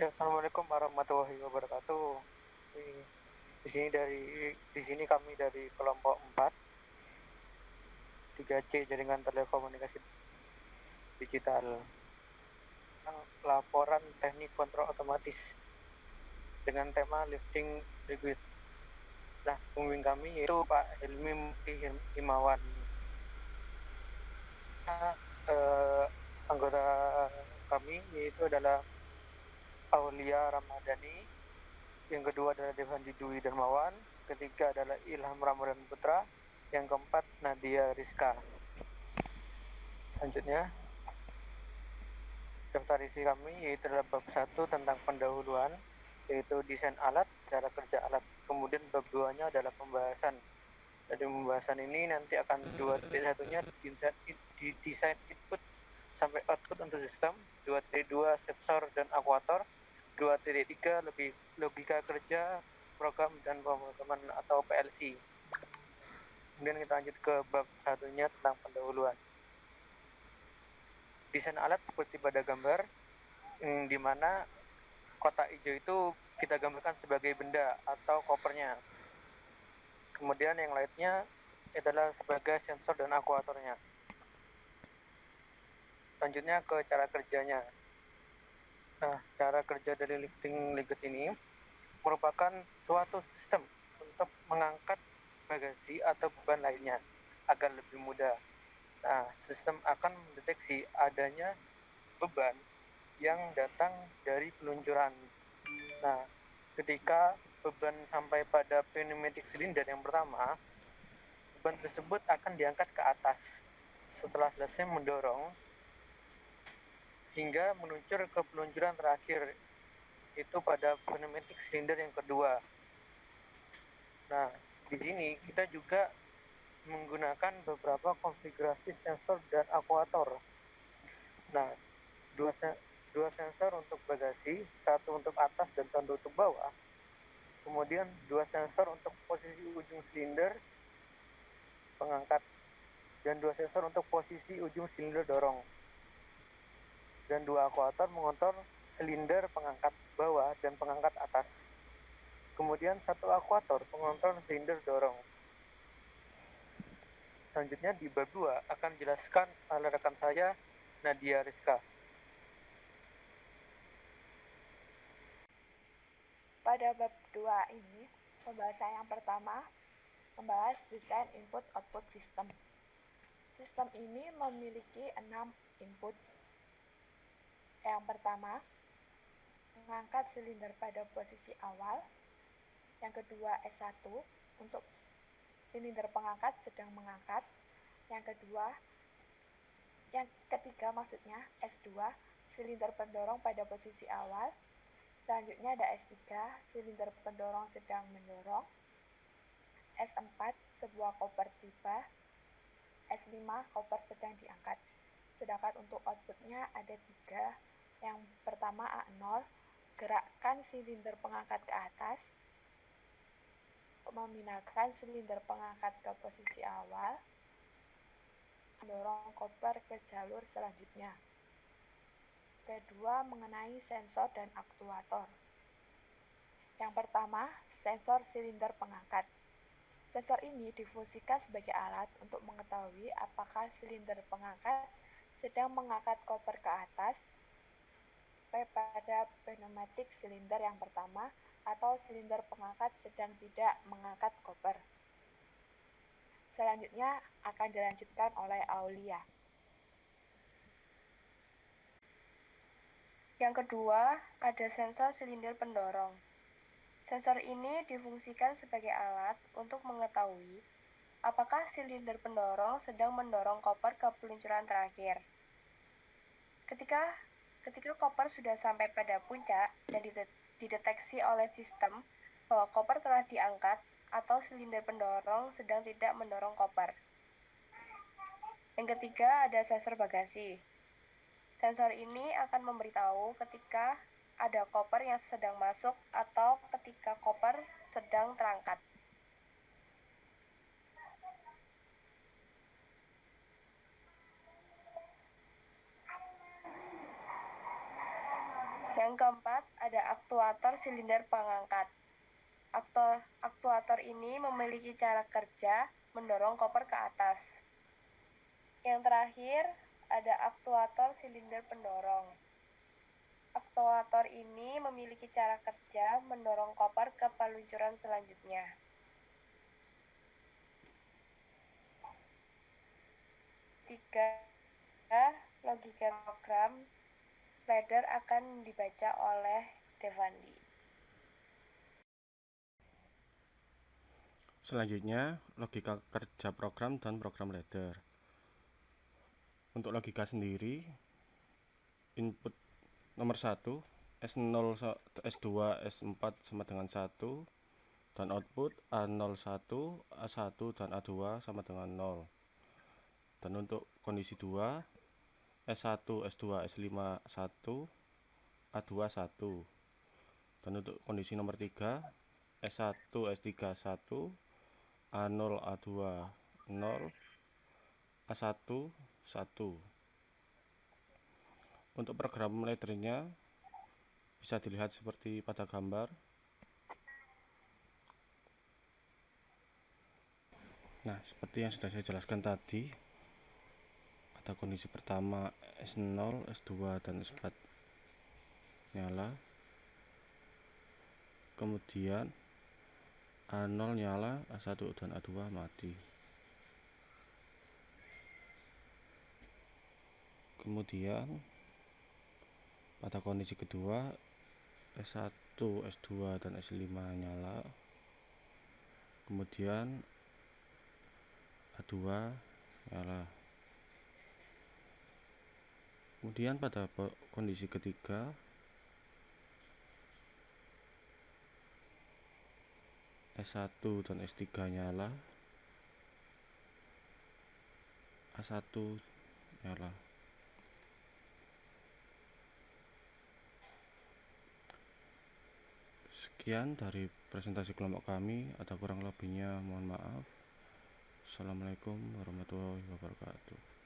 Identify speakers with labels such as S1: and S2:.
S1: Ya, Assalamualaikum warahmatullahi wabarakatuh. Di, di sini kami dari kelompok 4 3C Jaringan Telekomunikasi Digital. Laporan teknik kontrol otomatis dengan tema lifting liquid. Nah, pembimbing kami yaitu Pak Hilmi Mukti Himawan. Nah, anggota kami yaitu adalah Aulia Ramadhani, yang kedua adalah Devandi Dwi Darmawan, ketiga adalah Ilham Ramadan Putra, yang keempat Nadia Rizka. Selanjutnya, daftar isi kami yaitu adalah bab 1 tentang pendahuluan, yaitu desain alat, cara kerja alat. Kemudian bab 2-nya adalah pembahasan. Jadi pembahasan ini nanti akan 2.1-nya di desain input sampai output untuk sistem, 2.2 sensor dan aktuator, 2.3 lebih logika kerja program dan pemrograman atau PLC. Kemudian kita lanjut ke bab 1-nya tentang pendahuluan. Desain alat seperti pada gambar, di mana kotak hijau itu kita gambarkan sebagai benda atau kopernya. Kemudian yang lainnya adalah sebagai sensor dan aktuatornya. Selanjutnya ke cara kerjanya. Nah, cara kerja dari lifting liquid ini merupakan suatu sistem untuk mengangkat bagasi atau beban lainnya agar lebih mudah. Nah, sistem akan mendeteksi adanya beban yang datang dari peluncuran. Nah, ketika beban sampai pada pneumatic cylinder yang pertama, beban tersebut akan diangkat ke atas setelah selesai mendorong hingga meluncur ke peluncuran terakhir, itu pada pneumatic cylinder yang kedua. Nah, di sini kita juga menggunakan beberapa konfigurasi sensor dan aktuator. Nah, dua sensor untuk bagasi, satu untuk atas dan satu untuk bawah. Kemudian dua sensor untuk posisi ujung silinder pengangkat dan dua sensor untuk posisi ujung silinder dorong. Dan dua aktuator mengontrol silinder pengangkat bawah dan pengangkat atas. Kemudian satu aktuator pengontrol silinder dorong. Selanjutnya di bab 2 akan dijelaskan oleh rekan saya Nadia Rizka.
S2: Pada bab 2 ini, pembahasan yang pertama membahas desain input-output sistem. Sistem ini memiliki 6 input. Yang pertama, mengangkat silinder pada posisi awal. Yang kedua, S1 untuk silinder pengangkat sedang mengangkat. Yang ketiga maksudnya S2, silinder pendorong pada posisi awal. Selanjutnya ada S3, silinder pendorong sedang mendorong. S4, sebuah koper tiba. S5, koper sedang diangkat. Sedangkan untuk outputnya ada 3. Yang pertama A0, gerakkan silinder pengangkat ke atas. Memindahkan silinder pengangkat ke posisi awal. Mendorong koper ke jalur selanjutnya. Kedua, mengenai sensor dan aktuator. Yang pertama, sensor silinder pengangkat. Sensor ini difungsikan sebagai alat untuk mengetahui apakah silinder pengangkat sedang mengangkat koper ke atas pada pneumatic silinder yang pertama atau silinder pengangkat sedang tidak mengangkat koper. Selanjutnya akan dilanjutkan oleh Aulia.
S3: Yang kedua, ada sensor silinder pendorong. Sensor ini difungsikan sebagai alat untuk mengetahui apakah silinder pendorong sedang mendorong koper ke peluncuran terakhir. Ketika koper sudah sampai pada puncak dan dideteksi oleh sistem bahwa koper telah diangkat atau silinder pendorong sedang tidak mendorong koper. Yang ketiga, ada sensor bagasi. Sensor ini akan memberitahu ketika ada koper yang sedang masuk atau ketika koper sedang terangkat. Yang Yang keempat, ada aktuator silinder pengangkat. Aktuator ini memiliki cara kerja mendorong koper ke atas. Yang terakhir, ada aktuator silinder pendorong. Aktuator ini memiliki cara kerja mendorong koper ke peluncuran selanjutnya. Tiga, logika program ladder akan dibaca oleh Devandi.
S4: Selanjutnya, logika kerja program dan program ladder. Untuk logika sendiri, input nomor 1, S0, S2, S4 sama dengan 1, dan output A01, A1, dan A2 sama dengan 0. Dan untuk kondisi 2, S1, S2, S5, 1, A2, 1. Dan untuk kondisi nomor 3, S1, S3, 1, A0, A2, 0, A1, 1. Untuk program laddernya bisa dilihat seperti pada gambar. Nah, seperti yang sudah saya jelaskan tadi, pada kondisi pertama S0, S2, dan S4 nyala, kemudian A0 nyala, A1 dan A2 mati. Kemudian pada kondisi kedua S1, S2, dan S5 nyala, kemudian A2 nyala. Kemudian pada kondisi ketiga S1 dan S3 nyala, A1 nyala. Sekian dari presentasi kelompok kami, ada kurang lebihnya mohon maaf. Assalamualaikum warahmatullahi wabarakatuh.